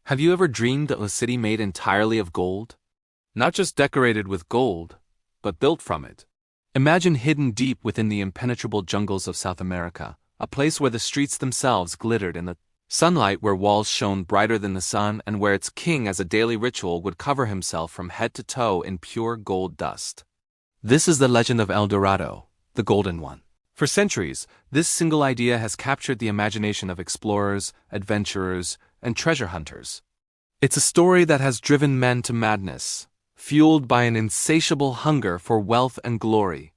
Have you ever dreamed of a city made entirely of gold? Not just decorated with gold, but built from it. Imagine hidden deep within the impenetrable jungles of South America, a place where the streets themselves glittered in the sunlight, where walls shone brighter than the sun, and where its king as a daily ritual would cover himself from head to toe in pure gold dust. This is the legend of El Dorado, the Golden One. For centuries, this single idea has captured the imagination of explorers, adventurers, and treasure hunters. It's a story that has driven men to madness, fueled by an insatiable hunger for wealth and glory.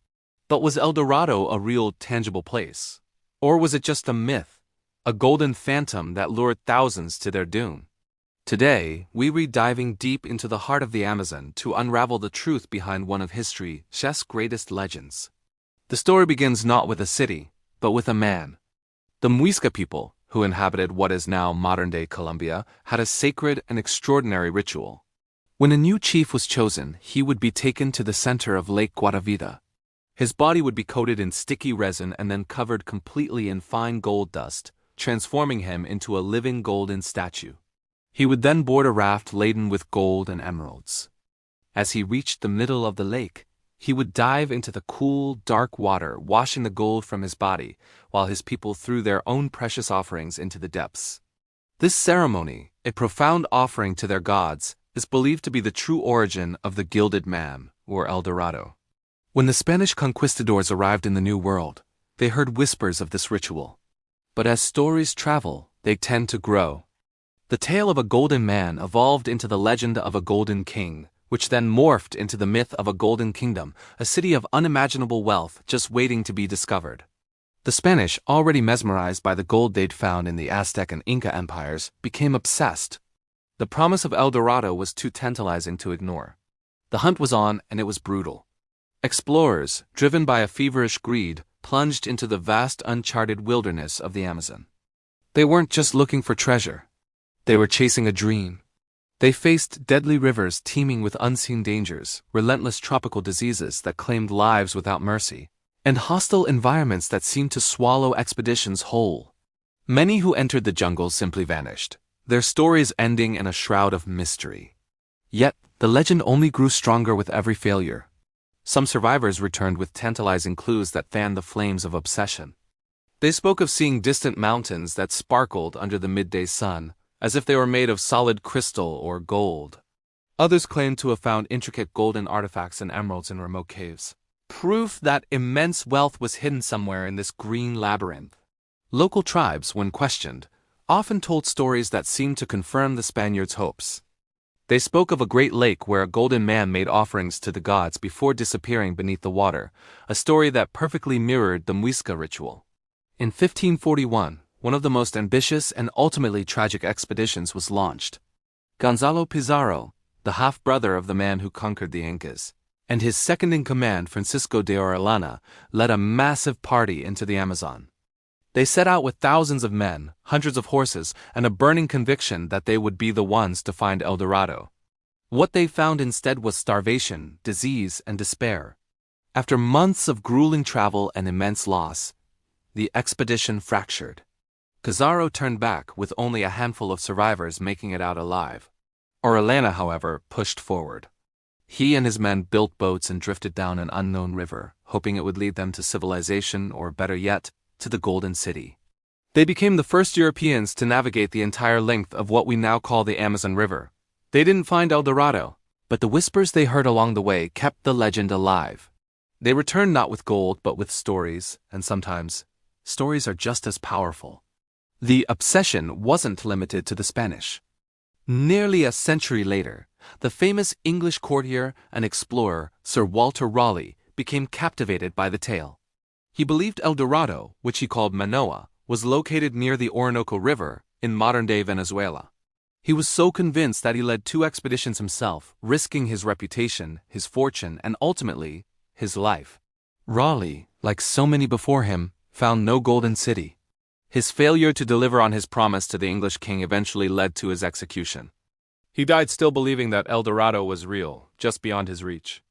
But was El Dorado a real, tangible place? Or was it just a myth, a golden phantom that lured thousands to their doom? Today, we read diving deep into the heart of the Amazon to unravel the truth behind one of history's greatest legends. The story begins not with a city, but with a man. The Muisca people, who inhabited what is now modern-day Colombia, had a sacred and extraordinary ritual. When a new chief was chosen, he would be taken to the center of Lake Guatavita. His body would be coated in sticky resin and then covered completely in fine gold dust, transforming him into a living golden statue. He would then board a raft laden with gold and emeralds. As he reached the middle of the lake, he would dive into the cool, dark water, washing the gold from his body, while his people threw their own precious offerings into the depths. This ceremony, a profound offering to their gods, is believed to be the true origin of the Gilded Man, or El Dorado. When the Spanish conquistadors arrived in the New World, they heard whispers of this ritual. But as stories travel, they tend to grow. The tale of a golden man evolved into the legend of a golden king, which then morphed into the myth of a golden kingdom, a city of unimaginable wealth just waiting to be discovered. The Spanish, already mesmerized by the gold they'd found in the Aztec and Inca empires, became obsessed. The promise of El Dorado was too tantalizing to ignore. The hunt was on, and it was brutal. Explorers, driven by a feverish greed, plunged into the vast uncharted wilderness of the Amazon. They weren't just looking for treasure. They were chasing a dream. They faced deadly rivers teeming with unseen dangers, relentless tropical diseases that claimed lives without mercy, and hostile environments that seemed to swallow expeditions whole. Many who entered the jungle simply vanished, their stories ending in a shroud of mystery. Yet, the legend only grew stronger with every failure. Some survivors returned with tantalizing clues that fanned the flames of obsession. They spoke of seeing distant mountains that sparkled under the midday sun, as if they were made of solid crystal or gold. Others claimed to have found intricate golden artifacts and emeralds in remote caves, proof that immense wealth was hidden somewhere in this green labyrinth. Local tribes, when questioned, often told stories that seemed to confirm the Spaniards' hopes. They spoke of a great lake where a golden man made offerings to the gods before disappearing beneath the water, a story that perfectly mirrored the Muisca ritual. In 1541, one of the most ambitious and ultimately tragic expeditions was launched. Gonzalo Pizarro, the half-brother of the man who conquered the Incas, and his second-in-command, Francisco de Orellana, led a massive party into the Amazon. They set out with thousands of men, hundreds of horses, and a burning conviction that they would be the ones to find El Dorado. What they found instead was starvation, disease, and despair. After months of grueling travel and immense loss, the expedition fractured. Pizarro turned back with only a handful of survivors making it out alive. Orellana, however, pushed forward. He and his men built boats and drifted down an unknown river, hoping it would lead them to civilization or, better yet, to the Golden City. They became the first Europeans to navigate the entire length of what we now call the Amazon River. They didn't find El Dorado, but the whispers they heard along the way kept the legend alive. They returned not with gold but with stories, and sometimes, stories are just as powerful. The obsession wasn't limited to the Spanish. Nearly a century later, the famous English courtier and explorer Sir Walter Raleigh became captivated by the tale. He believed El Dorado, which he called Manoa, was located near the Orinoco River in modern-day Venezuela. He was so convinced that he led 2 expeditions himself, risking his reputation, his fortune, and ultimately, his life. Raleigh, like so many before him, found no golden city. His failure to deliver on his promise to the English king eventually led to his execution. He died still believing that El Dorado was real, just beyond his reach.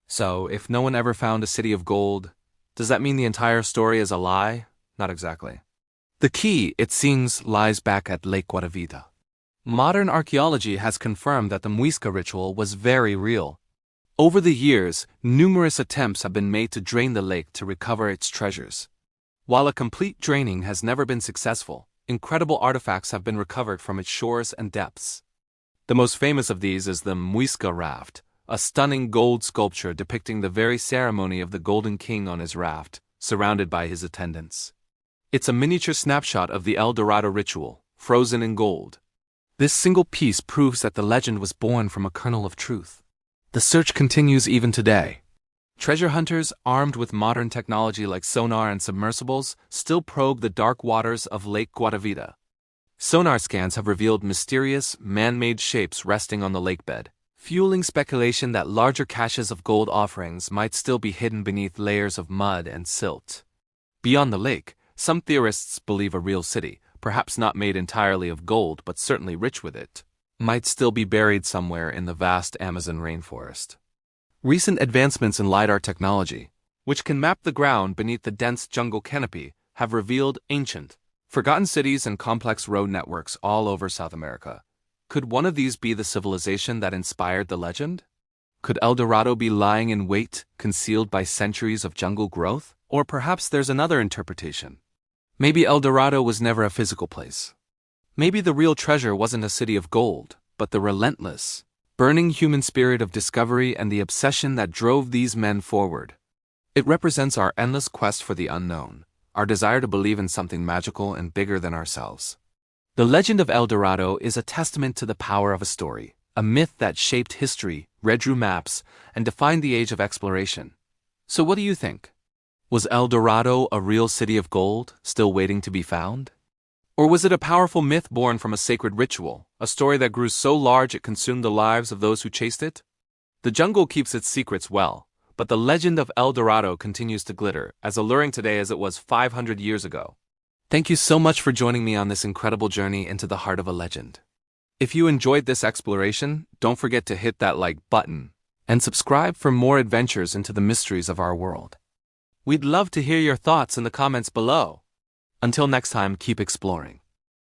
So, if no one ever found a city of gold, does that mean the entire story is a lie? Not exactly. The key, it seems, lies back at Lake Guatavita. Modern archaeology has confirmed that the Muisca ritual was very real. Over the years, numerous attempts have been made to drain the lake to recover its treasures. While a complete draining has never been successful, incredible artifacts have been recovered from its shores and depths. The most famous of these is the Muisca raft, a stunning gold sculpture depicting the very ceremony of the Golden King on his raft, surrounded by his attendants. It's a miniature snapshot of the El Dorado ritual, frozen in gold. This single piece proves that the legend was born from a kernel of truth. The search continues even today. Treasure hunters, armed with modern technology like sonar and submersibles, still probe the dark waters of Lake Guatavita. Sonar scans have revealed mysterious, man-made shapes resting on the lakebed, fueling speculation that larger caches of gold offerings might still be hidden beneath layers of mud and silt. Beyond the lake, some theorists believe a real city, perhaps not made entirely of gold but certainly rich with it, might still be buried somewhere in the vast Amazon rainforest. Recent advancements in LiDAR technology, which can map the ground beneath the dense jungle canopy, have revealed ancient, forgotten cities and complex road networks all over South America. Could one of these be the civilization that inspired the legend? Could El Dorado be lying in wait, concealed by centuries of jungle growth? Or perhaps there's another interpretation. Maybe El Dorado was never a physical place. Maybe the real treasure wasn't a city of gold, but the relentless, burning human spirit of discovery and the obsession that drove these men forward. It represents our endless quest for the unknown, our desire to believe in something magical and bigger than ourselves. The legend of El Dorado is a testament to the power of a story, a myth that shaped history, redrew maps, and defined the age of exploration. So what do you think? Was El Dorado a real city of gold, still waiting to be found? Or was it a powerful myth born from a sacred ritual, a story that grew so large it consumed the lives of those who chased it? The jungle keeps its secrets well, but the legend of El Dorado continues to glitter, as alluring today as it was 500 years ago. Thank you so much for joining me on this incredible journey into the heart of a legend. If you enjoyed this exploration, don't forget to hit that like button and subscribe for more adventures into the mysteries of our world. We'd love to hear your thoughts in the comments below. Until next time, keep exploring.